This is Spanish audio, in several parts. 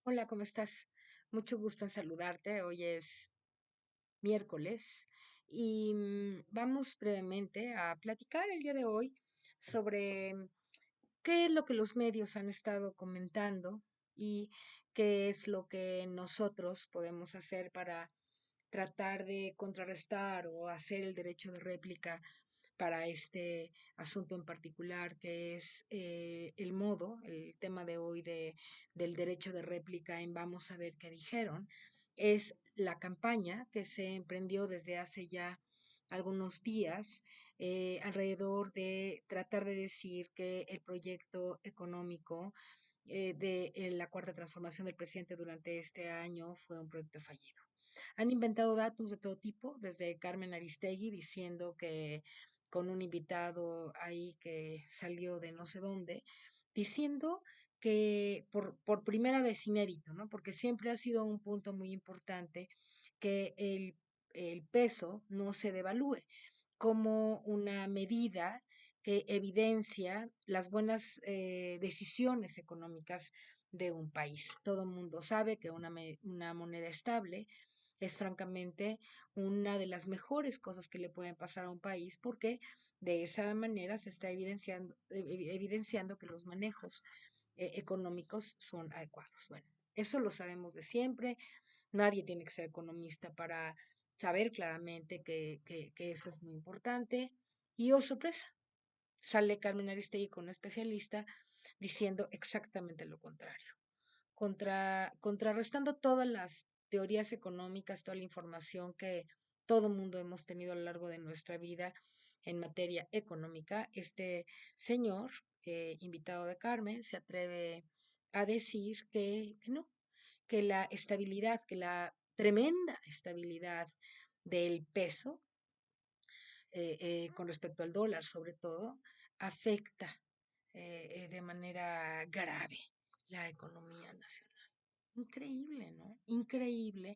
Hola, ¿cómo estás? Mucho gusto en saludarte. Hoy es miércoles y vamos brevemente a platicar el día de hoy sobre qué es lo que los medios han estado comentando y qué es lo que nosotros podemos hacer para tratar de contrarrestar o hacer el derecho de réplica para este asunto en particular, que es el tema de hoy del derecho de réplica en Vamos a ver qué dijeron, es la campaña que se emprendió desde hace ya algunos días alrededor de tratar de decir que el proyecto económico de la cuarta transformación del presidente durante este año fue un proyecto fallido. Han inventado datos de todo tipo, desde Carmen Aristegui diciendo que con un invitado ahí que salió de no sé dónde, diciendo que por primera vez inédito, ¿no? Porque siempre ha sido un punto muy importante que el peso no se devalúe como una medida que evidencia las buenas decisiones económicas de un país. Todo el mundo sabe que una moneda estable es francamente una de las mejores cosas que le pueden pasar a un país porque de esa manera se está evidenciando que los manejos económicos son adecuados. Bueno, eso lo sabemos de siempre. Nadie tiene que ser economista para saber claramente que eso es muy importante. Y oh, sorpresa, sale Carmen Aristegui con un especialista diciendo exactamente lo contrario, contrarrestando todas las teorías económicas, toda la información que todo mundo hemos tenido a lo largo de nuestra vida en materia económica. Este señor, invitado de Carmen, se atreve a decir que no, que la estabilidad, que la tremenda estabilidad del peso con respecto al dólar sobre todo, afecta de manera grave la economía nacional. Increíble, ¿no? Increíble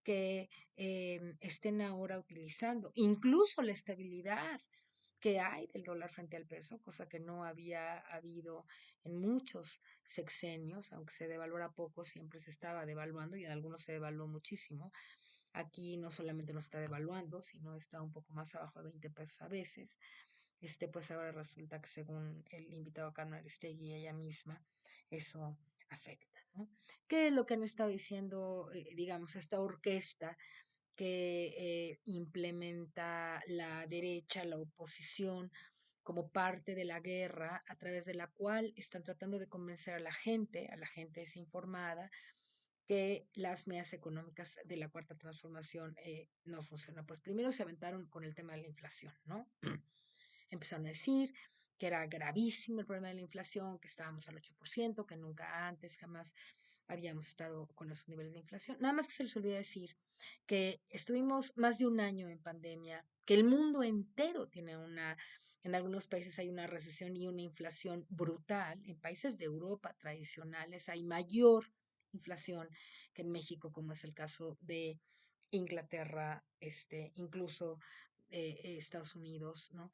que estén ahora utilizando incluso la estabilidad que hay del dólar frente al peso, cosa que no había habido en muchos sexenios, aunque se devaluara poco, siempre se estaba devaluando y en algunos se devaluó muchísimo. Aquí no solamente no está devaluando, sino está un poco más abajo de 20 pesos a veces. Pues ahora resulta que según el invitado Carmen Aristegui y ella misma, eso afecta, ¿no? ¿Qué es lo que han estado diciendo, digamos, esta orquesta que implementa la derecha, la oposición, como parte de la guerra a través de la cual están tratando de convencer a la gente desinformada, que las medidas económicas de la cuarta transformación no funcionan? Pues primero se aventaron con el tema de la inflación, ¿no? Empezaron a decir que era gravísimo el problema de la inflación, que estábamos al 8%, que nunca antes, jamás habíamos estado con esos niveles de inflación. Nada más que se les olvida decir que estuvimos más de un año en pandemia, que el mundo entero tiene en algunos países hay una recesión y una inflación brutal. En países de Europa tradicionales hay mayor inflación que en México, como es el caso de Inglaterra, incluso Estados Unidos, ¿no?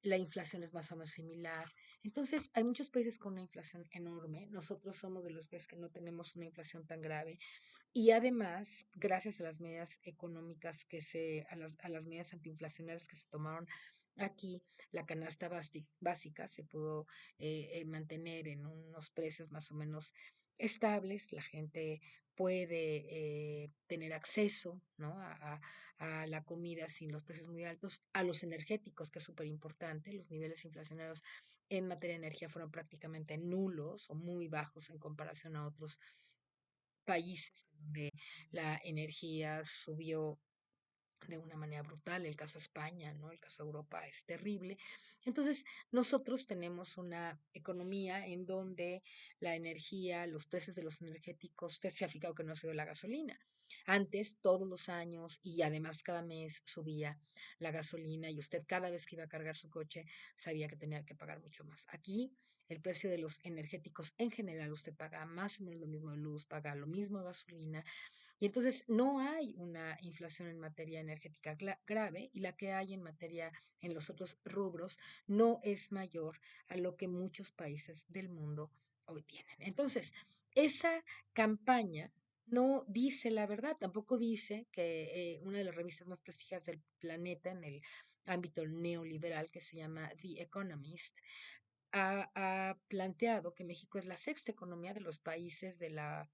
La inflación es más o menos similar. Entonces, hay muchos países con una inflación enorme. Nosotros somos de los países que no tenemos una inflación tan grave. Y además, gracias a las medidas económicas a las medidas antiinflacionarias que se tomaron aquí, la canasta básica se pudo mantener en unos precios más o menos estables. La gente puede tener acceso, ¿no? A la comida sin los precios muy altos, a los energéticos, que es súper importante. Los niveles inflacionarios en materia de energía fueron prácticamente nulos o muy bajos en comparación a otros países en donde la energía subió de una manera brutal, el caso España, ¿no? El caso Europa es terrible. Entonces, nosotros tenemos una economía en donde la energía, los precios de los energéticos, usted se ha fijado que no ha subido la gasolina. Antes, todos los años y además cada mes subía la gasolina y usted cada vez que iba a cargar su coche sabía que tenía que pagar mucho más. Aquí, el precio de los energéticos en general, usted paga más o menos lo mismo de luz, paga lo mismo de gasolina y entonces no hay una inflación en materia energética grave y la que hay en materia en los otros rubros no es mayor a lo que muchos países del mundo hoy tienen. Entonces, Esa campaña no dice la verdad, tampoco dice que una de las revistas más prestigiadas del planeta en el ámbito neoliberal, que se llama The Economist, ha planteado que México es la sexta economía de los países de la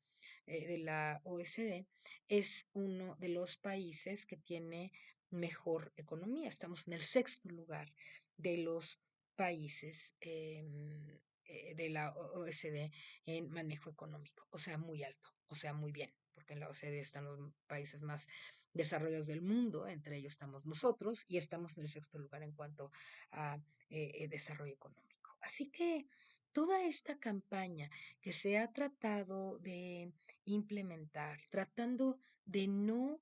OECD, es uno de los países que tiene mejor economía. Estamos en el sexto lugar de los países de la OECD en manejo económico, o sea, muy alto, o sea, muy bien, porque en la OECD están los países más desarrollados del mundo, entre ellos estamos nosotros, y estamos en el sexto lugar en cuanto a desarrollo económico. Así que toda esta campaña que se ha tratado de implementar, tratando de no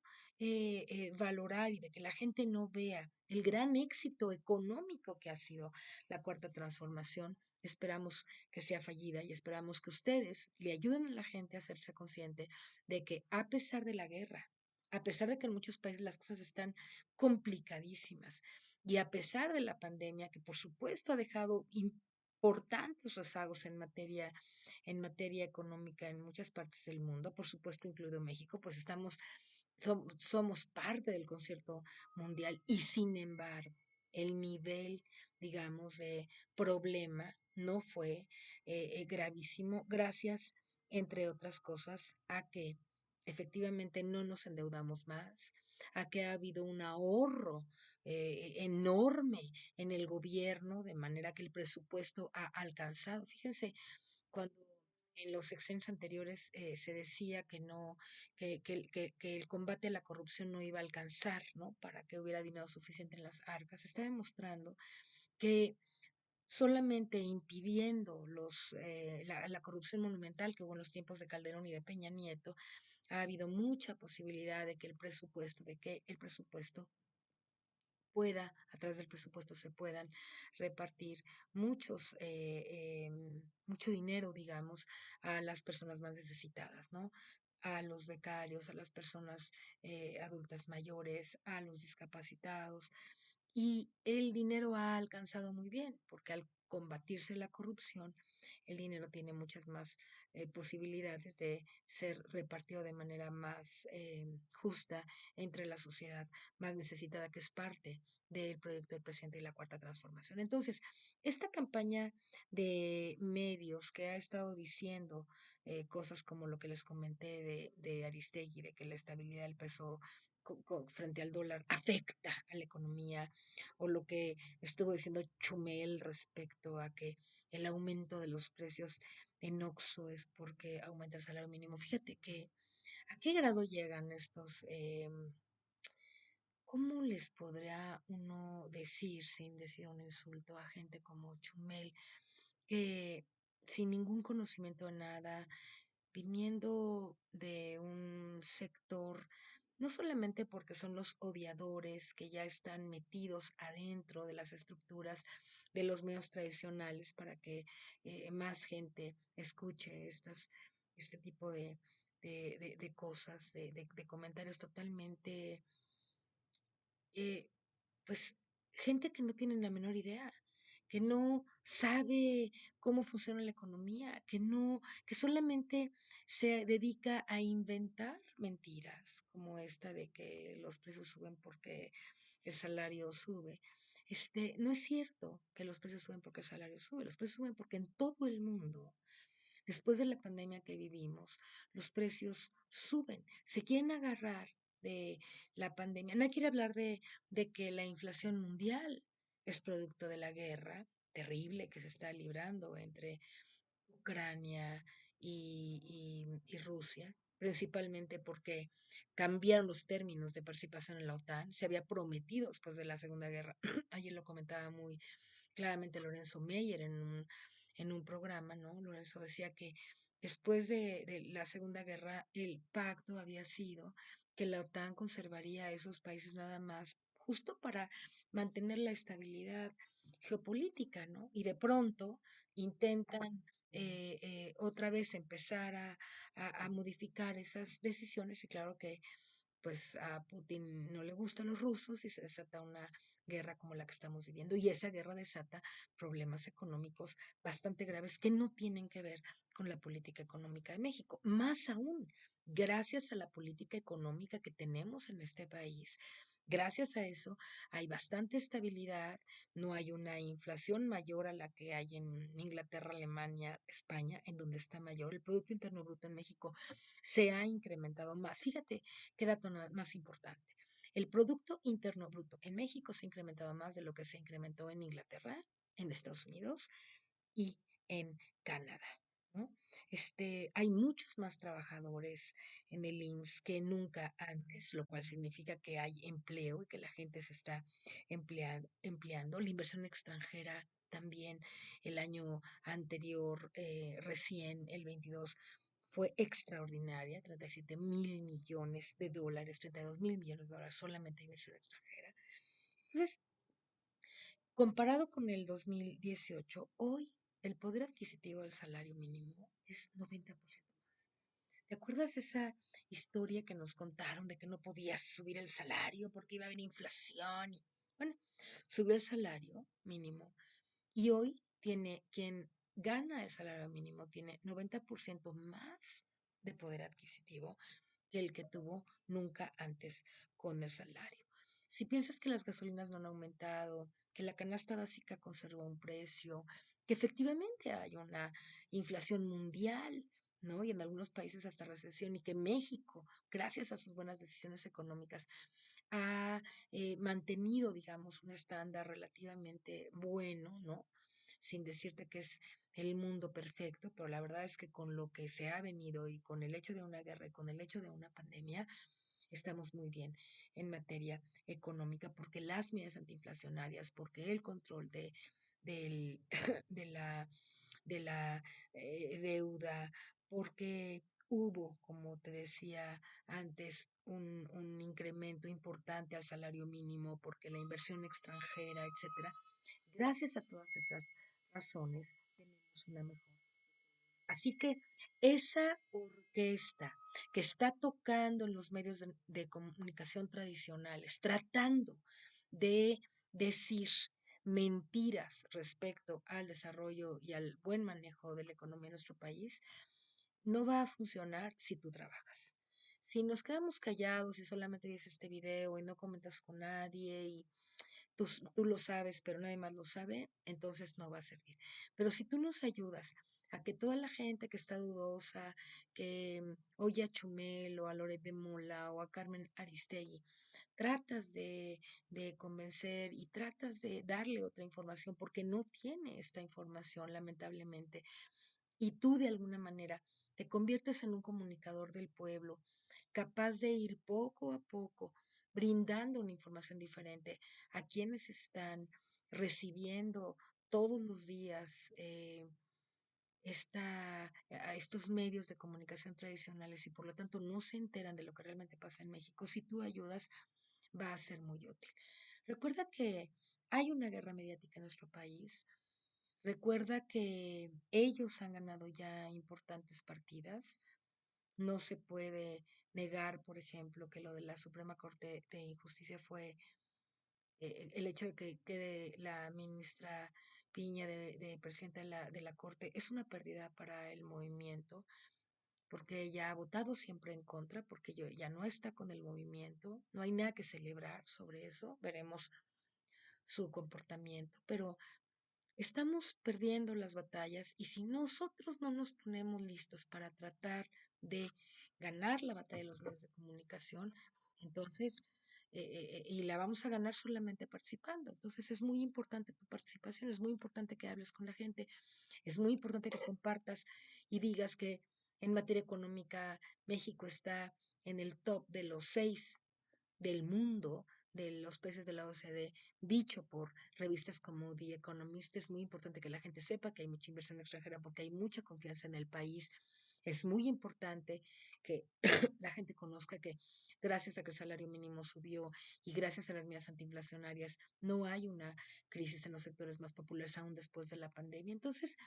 valorar y de que la gente no vea el gran éxito económico que ha sido la cuarta transformación, esperamos que sea fallida y esperamos que ustedes le ayuden a la gente a hacerse consciente de que a pesar de la guerra, a pesar de que en muchos países las cosas están complicadísimas, y a pesar de la pandemia, que por supuesto ha dejado importantes rezagos en materia económica en muchas partes del mundo, por supuesto incluido México, pues somos parte del concierto mundial y sin embargo, el nivel, digamos, de problema no fue gravísimo, gracias, entre otras cosas, a que efectivamente no nos endeudamos más, a que ha habido un ahorro enorme en el gobierno, de manera que el presupuesto ha alcanzado. Fíjense, cuando en los sexenios anteriores se decía que no, que el combate a la corrupción no iba a alcanzar, ¿no? Para que hubiera dinero suficiente en las arcas. Se está demostrando que solamente impidiendo la corrupción monumental que hubo en los tiempos de Calderón y de Peña Nieto, ha habido mucha posibilidad de que el presupuesto pueda, a través del presupuesto se puedan repartir mucho dinero, digamos, a las personas más necesitadas, ¿no? A los becarios, a las personas adultas mayores, a los discapacitados. Y el dinero ha alcanzado muy bien, porque al combatirse la corrupción, el dinero tiene muchas más posibilidades de ser repartido de manera más justa entre la sociedad más necesitada, que es parte del proyecto del presidente y la cuarta transformación. Entonces, esta campaña de medios que ha estado diciendo cosas como lo que les comenté de Aristegui, de que la estabilidad del peso frente al dólar afecta a la economía, o lo que estuvo diciendo Chumel respecto a que el aumento de los precios en Oxxo es porque aumenta el salario mínimo. Fíjate que a qué grado llegan estos ¿cómo les podrá uno decir, sin decir un insulto, a gente como Chumel, que sin ningún conocimiento de nada, viniendo de un sector, no solamente porque son los odiadores que ya están metidos adentro de las estructuras de los medios tradicionales para que más gente escuche este tipo de cosas, de comentarios totalmente eh, pues gente que no tiene la menor idea, que no sabe cómo funciona la economía, que solamente se dedica a inventar mentiras, como esta de que los precios suben porque el salario sube. No es cierto que los precios suben porque el salario sube, los precios suben porque en todo el mundo, después de la pandemia que vivimos, los precios suben. Se quieren agarrar de la pandemia. Nadie quiere hablar de que la inflación mundial es producto de la guerra terrible que se está librando entre Ucrania y Rusia, principalmente porque cambiaron los términos de participación en la OTAN. Se había prometido después de la Segunda Guerra, ayer lo comentaba muy claramente Lorenzo Meyer en un programa, ¿no? Lorenzo decía que después de la Segunda Guerra el pacto había sido que la OTAN conservaría a esos países nada más justo para mantener la estabilidad geopolítica, ¿no? Y de pronto intentan otra vez empezar a modificar esas decisiones y claro que pues a Putin no le gustan los rusos y se desata una guerra como la que estamos viviendo. Y esa guerra desata problemas económicos bastante graves que no tienen que ver con la política económica de México. Más aún, gracias a la política económica que tenemos en este país, gracias a eso hay bastante estabilidad, no hay una inflación mayor a la que hay en Inglaterra, Alemania, España, en donde está mayor. El Producto Interno Bruto en México se ha incrementado más. Fíjate qué dato más importante. El Producto Interno Bruto en México se ha incrementado más de lo que se incrementó en Inglaterra, en Estados Unidos y en Canadá. ¿No? Hay muchos más trabajadores en el IMSS que nunca antes, lo cual significa que hay empleo y que la gente se está empleando. La inversión extranjera también el año anterior, recién el 22, fue extraordinaria, 37.000 millones de dólares, 32.000 millones de dólares solamente de inversión extranjera. Entonces, comparado con el 2018, hoy el poder adquisitivo del salario mínimo es 90% más. ¿Te acuerdas de esa historia que nos contaron de que no podías subir el salario porque iba a haber inflación? Bueno, subió el salario mínimo y hoy tiene quien gana el salario mínimo, tiene 90% más de poder adquisitivo que el que tuvo nunca antes con el salario. Si piensas que las gasolinas no han aumentado, que la canasta básica conserva un precio, que efectivamente hay una inflación mundial, ¿no? Y en algunos países hasta recesión, y que México, gracias a sus buenas decisiones económicas, ha mantenido, digamos, un estándar relativamente bueno, ¿no? Sin decirte que es el mundo perfecto, pero la verdad es que con lo que se ha venido y con el hecho de una guerra y con el hecho de una pandemia, estamos muy bien en materia económica porque las medidas antiinflacionarias, porque el control del, de la, de la deuda, porque hubo, como te decía antes, un incremento importante al salario mínimo, porque la inversión extranjera, etcétera. Gracias a todas esas razones, tenemos una mejor. Así que esa orquesta que está tocando en los medios de comunicación tradicionales, tratando de decir mentiras respecto al desarrollo y al buen manejo de la economía de nuestro país, no va a funcionar si tú trabajas. Si nos quedamos callados y solamente dices este video y no comentas con nadie y tú lo sabes, pero nadie más lo sabe, entonces no va a servir. Pero si tú nos ayudas a que toda la gente que está dudosa, que oye a Chumel o a Loret de Mola o a Carmen Aristegui, tratas de convencer y tratas de darle otra información porque no tiene esta información, lamentablemente, y tú de alguna manera te conviertes en un comunicador del pueblo, capaz de ir poco a poco brindando una información diferente a quienes están recibiendo todos los días a estos medios de comunicación tradicionales y por lo tanto no se enteran de lo que realmente pasa en México. Si tú ayudas, va a ser muy útil. Recuerda que hay una guerra mediática en nuestro país. Recuerda que ellos han ganado ya importantes partidas. No se puede negar, por ejemplo, que lo de la Suprema Corte de Justicia fue el hecho de que quede la ministra Piña de presidenta de la Corte es una pérdida para el movimiento, porque ella ha votado siempre en contra, porque ya no está con el movimiento, no hay nada que celebrar sobre eso, veremos su comportamiento, pero estamos perdiendo las batallas y si nosotros no nos ponemos listos para tratar de ganar la batalla de los medios de comunicación, entonces, y la vamos a ganar solamente participando. Entonces es muy importante tu participación, es muy importante que hables con la gente, es muy importante que compartas y digas que en materia económica México está en el top de los 6 del mundo de los países de la OCDE, dicho por revistas como The Economist. Es muy importante que la gente sepa que hay mucha inversión extranjera porque hay mucha confianza en el país. Es muy importante que la gente conozca que gracias a que el salario mínimo subió y gracias a las medidas antiinflacionarias no hay una crisis en los sectores más populares aún después de la pandemia. Entonces,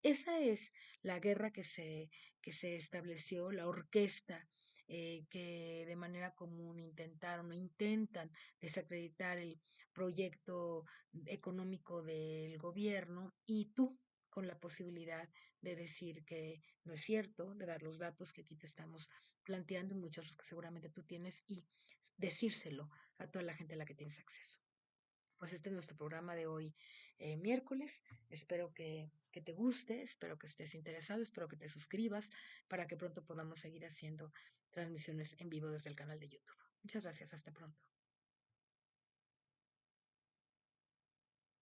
esa es la guerra que se estableció, la orquesta que de manera común intentaron o intentan desacreditar el proyecto económico del gobierno y tú con la posibilidad de decir que no es cierto, de dar los datos que aquí te estamos planteando y muchos otros que seguramente tú tienes y decírselo a toda la gente a la que tienes acceso. Pues este es nuestro programa de hoy, miércoles. Espero que te guste, espero que estés interesado, espero que te suscribas para que pronto podamos seguir haciendo transmisiones en vivo desde el canal de YouTube. Muchas gracias, hasta pronto.